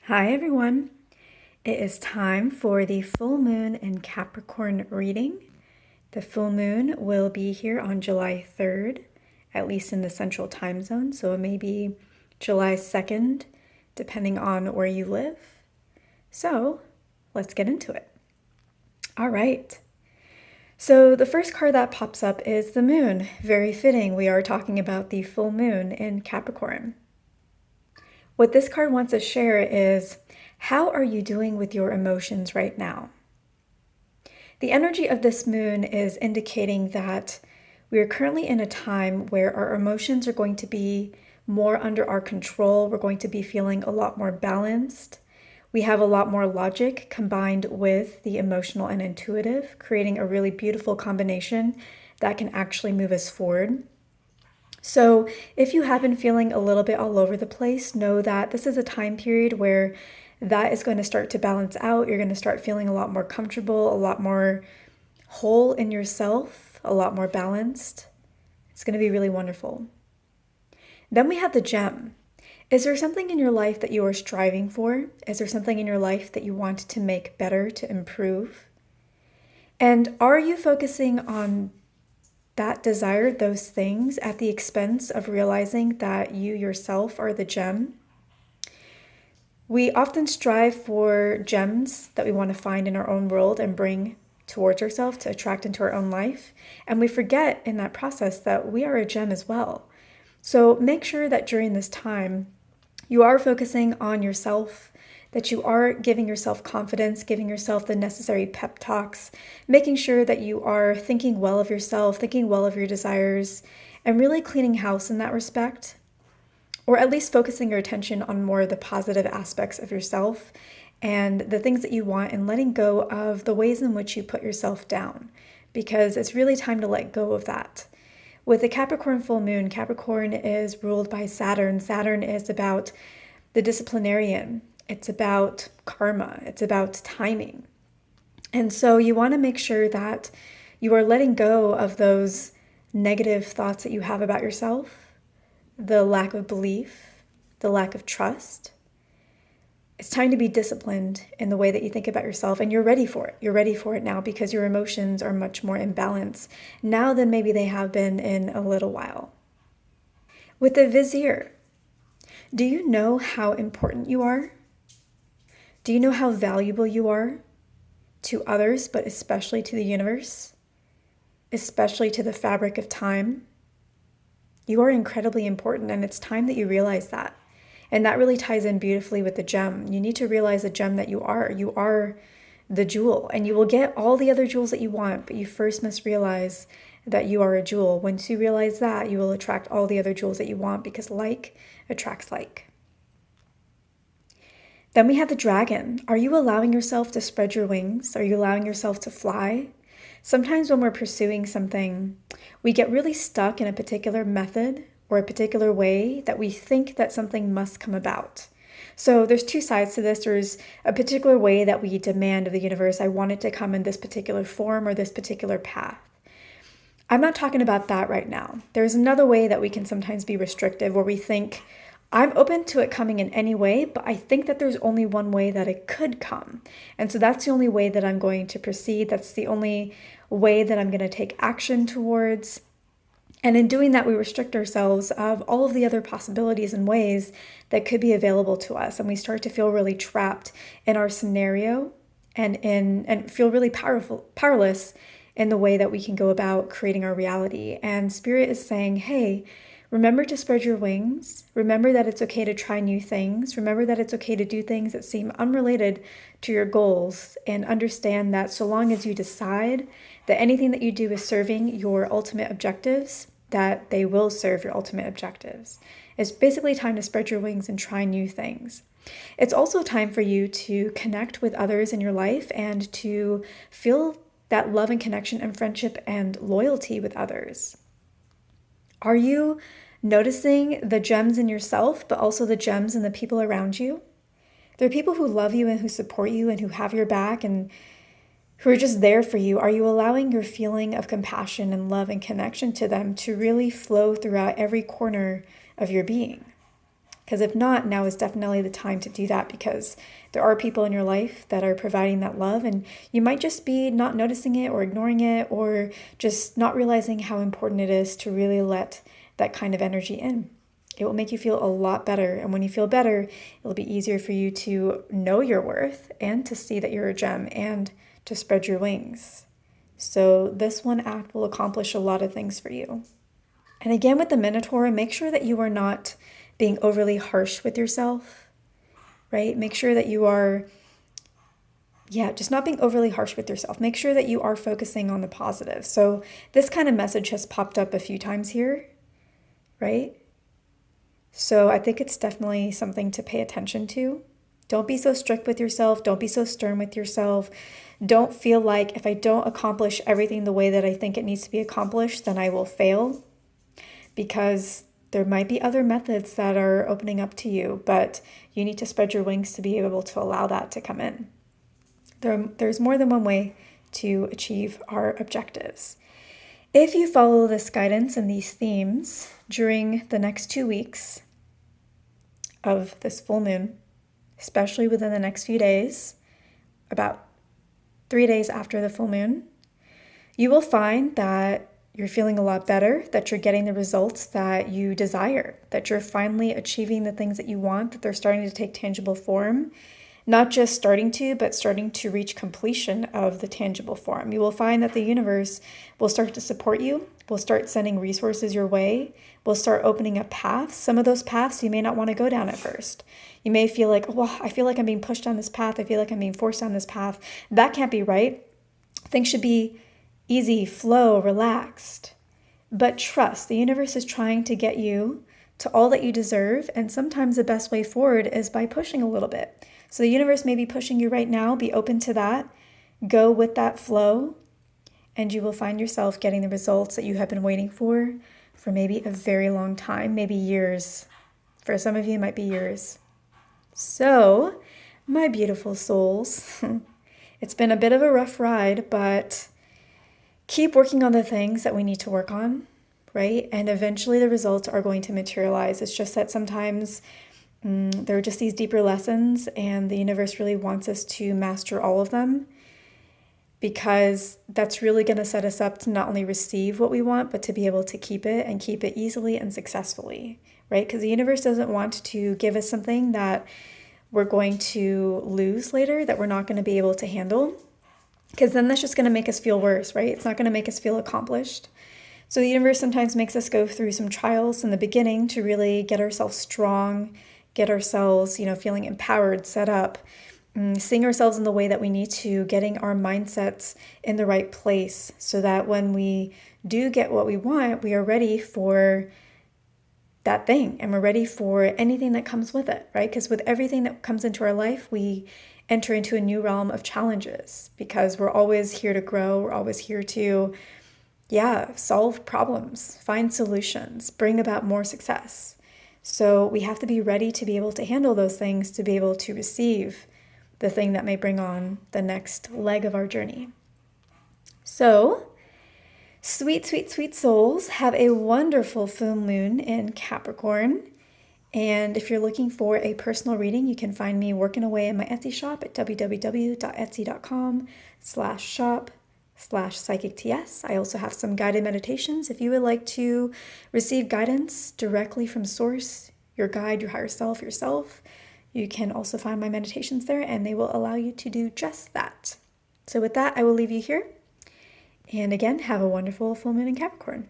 Hi everyone. It is time for the full moon in Capricorn reading. The full moon will be here on July 3rd, at least in the central time zone, so it may be July 2nd, depending on where you live. So let's get into it. All right. So the first card that pops up is the moon. Very fitting. We are talking about the full moon in Capricorn. What this card wants to share is, how are you doing with your emotions right now? The energy of this moon is indicating that we are currently in a time where our emotions are going to be more under our control. We're going to be feeling a lot more balanced. We have a lot more logic combined with the emotional and intuitive, creating a really beautiful combination that can actually move us forward. So if you have been feeling a little bit all over the place, know that this is a time period where that is going to start to balance out. You're going to start feeling a lot more comfortable, a lot more whole in yourself, a lot more balanced. It's going to be really wonderful. Then we have the gem. Is there something in your life that you are striving for? Is there something in your life that you want to make better, to improve? And are you focusing on that desire, those things, at the expense of realizing that you yourself are the gem? We often strive for gems that we want to find in our own world and bring towards ourselves to attract into our own life. And we forget in that process that we are a gem as well. So make sure that during this time, you are focusing on yourself, that you are giving yourself confidence, giving yourself the necessary pep talks, making sure that you are thinking well of yourself, thinking well of your desires, and really cleaning house in that respect, or at least focusing your attention on more of the positive aspects of yourself and the things that you want, and letting go of the ways in which you put yourself down, because it's really time to let go of that. With the Capricorn full moon, Capricorn is ruled by Saturn. Saturn is about the disciplinarian. It's about karma. It's about timing. And so you want to make sure that you are letting go of those negative thoughts that you have about yourself, the lack of belief, the lack of trust. It's time to be disciplined in the way that you think about yourself, and you're ready for it. You're ready for it now because your emotions are much more in balance now than maybe they have been in a little while. With the vizier, do you know how important you are? Do you know how valuable you are to others, but especially to the universe, especially to the fabric of time? You are incredibly important, and it's time that you realize that. And that really ties in beautifully with the gem. You need to realize the gem that you are. You are the jewel, and you will get all the other jewels that you want, but you first must realize that you are a jewel. Once you realize that, you will attract all the other jewels that you want, because like attracts like. Then we have the dragon. Are you allowing yourself to spread your wings? Are you allowing yourself to fly? Sometimes when we're pursuing something, we get really stuck in a particular method or a particular way that we think that something must come about. So there's two sides to this. There's a particular way that we demand of the universe, I want it to come in this particular form or this particular path. I'm not talking about that right now. There's another way that we can sometimes be restrictive, where we think, I'm open to it coming in any way, but I think that there's only one way that it could come. And so that's the only way that I'm going to proceed. That's the only way that I'm going to take action towards. And in doing that, we restrict ourselves of all of the other possibilities and ways that could be available to us. And we start to feel really trapped in our scenario and feel really powerless in the way that we can go about creating our reality. And Spirit is saying, hey, remember to spread your wings. Remember that it's okay to try new things. Remember that it's okay to do things that seem unrelated to your goals, and understand that so long as you decide that anything that you do is serving your ultimate objectives, that they will serve your ultimate objectives. It's basically time to spread your wings and try new things. It's also time for you to connect with others in your life and to feel that love and connection and friendship and loyalty with others. Are you noticing the gems in yourself, but also the gems in the people around you? There are people who love you and who support you and who have your back and who are just there for you. Are you allowing your feeling of compassion and love and connection to them to really flow throughout every corner of your being? Because if not, now is definitely the time to do that, because there are people in your life that are providing that love, and you might just be not noticing it or ignoring it, or just not realizing how important it is to really let that kind of energy in. It will make you feel a lot better. And when you feel better, it'll be easier for you to know your worth and to see that you're a gem and to spread your wings. So this one act will accomplish a lot of things for you. And again, with the Minotaur, make sure that you are not being overly harsh with yourself, right? Make sure that you are, just not being overly harsh with yourself. Make sure that you are focusing on the positive. So this kind of message has popped up a few times here, right? So I think it's definitely something to pay attention to. Don't be so strict with yourself. Don't be so stern with yourself. Don't feel like if I don't accomplish everything the way that I think it needs to be accomplished, then I will fail. Because there might be other methods that are opening up to you, but you need to spread your wings to be able to allow that to come in. There's more than one way to achieve our objectives. If you follow this guidance and these themes during the next 2 weeks of this full moon, especially within the next few days, about 3 days after the full moon, you will find that you're feeling a lot better, that you're getting the results that you desire, that you're finally achieving the things that you want, that they're starting to take tangible form. Not just starting to, but starting to reach completion of the tangible form. You will find that the universe will start to support you, will start sending resources your way, will start opening up paths. Some of those paths you may not want to go down at first. You may feel like, well, I feel like I'm being pushed down this path. I feel like I'm being forced down this path. That can't be right. Things should be easy, flow, relaxed. But trust, the universe is trying to get you to all that you deserve. And sometimes the best way forward is by pushing a little bit. So the universe may be pushing you right now. Be open to that. Go with that flow. And you will find yourself getting the results that you have been waiting for maybe a very long time, maybe years. For some of you, it might be years. So, my beautiful souls, it's been a bit of a rough ride, but keep working on the things that we need to work on, right? And eventually the results are going to materialize. It's just that sometimes there are just these deeper lessons, and the universe really wants us to master all of them, because that's really going to set us up to not only receive what we want, but to be able to keep it, and keep it easily and successfully, right? Because the universe doesn't want to give us something that we're going to lose later, that we're not going to be able to handle, because then that's just going to make us feel worse, right? It's not going to make us feel accomplished. So the universe sometimes makes us go through some trials in the beginning to really get ourselves strong, get ourselves, feeling empowered, set up, seeing ourselves in the way that we need to, getting our mindsets in the right place so that when we do get what we want, we are ready for that thing, and we're ready for anything that comes with it, right? Because with everything that comes into our life, we enter into a new realm of challenges, because we're always here to grow. We're always here to, solve problems, find solutions, bring about more success. So we have to be ready to be able to handle those things, to be able to receive the thing that may bring on the next leg of our journey. So, sweet, sweet, sweet souls, have a wonderful full moon in Capricorn. And if you're looking for a personal reading, you can find me working away in my Etsy shop at www.etsy.com/shop/psychicts. I also have some guided meditations. If you would like to receive guidance directly from source, your guide, your higher self, yourself, you can also find my meditations there, and they will allow you to do just that. So with that, I will leave you here. And again, have a wonderful full moon in Capricorn.